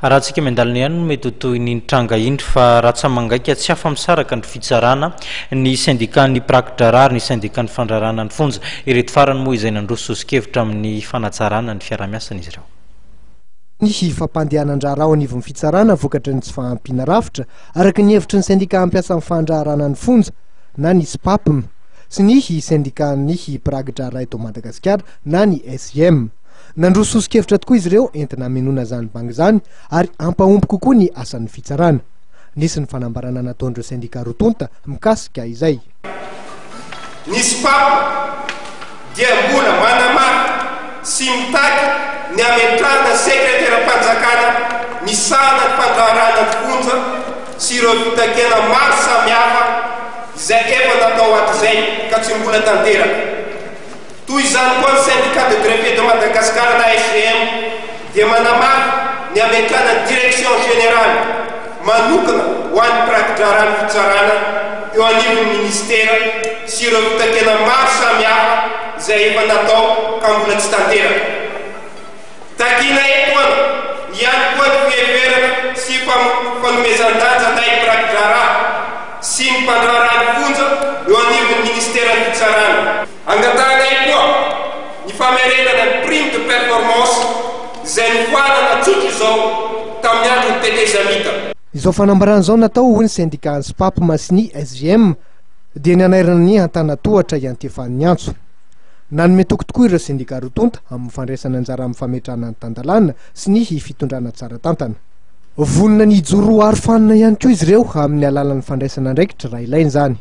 Raha tsika miandalina ihany no mety toy ny tranga indry fa raha tsy mangaika tsy afa-misaraka ny fitsarana ny syndicat-ny prakidrarary ny syndicat-ny fandrarana ny fonja ireto farany moa izay nandroso sosokevitra amin'ny fanatsarana ny fiaramiasana izy ireo. Ny fampandehanan-draharaha ao anivon'ny fitsarana vokatry ny tsy fahampiana rafitra araka ny hevitry ny syndicat ampiasa amin'ny fandrarana ny fonja na ny SPAPM sy ny syndicat-ny prakidrarary eto Madagasikara na ny SJM. Nandroso sosokevitra tokoa izy ireo entina hamelona zany bangy zany ary ampahomby kokoa ny asan'ny fitsarana. Nisy ny fanambarana nataon'ireo syndicat rotonta mikasika izay. Ny SPAPM dia mbola manamafy sy mitaky ny ametrahana sekretera-panjakana ny sahana ny fandrarana ny fonja sy ireo fitakena maro samihafa izay efa natao hatrizay ka tsy mbola tanteraka. Toy izany koa ny syndicat de greffier de Madagascar na SGM dia manamafy ny ametrahana ny direction générale manokana ho an'ny prakidrarany fitsarana eo anivon'ny ministera sy ireo fitakena maro samihafa izay efa natao ka mbola tsy tanteraka. Takina etoana ihany koa ny fiheverana sy fanomezan-danja tay prakidrara sy ny mpandrarany fonja eo anivon'ny ministera ny fitsarana. Angatahana koa ny famerenana ny prime de performance izay nifoanana tsotra izao tamin'ny andro ny tetezamita. Izao fanambarana izao natao ho ny syndicat SPAPM sy ny SJM dia ny anairana ny antanatohatra iantefan'ny antso. Nanome tokotokoa ireo syndicat rotonta amin'ny fandraisana anjara amin'ny fametrahana ny tandalana sy ny fitondrana tsara tantana. Vonona ny joro arofanina ihany koa izy ireo amin'ny alalan'ny fandraisana andraikitra raha ilaina izany.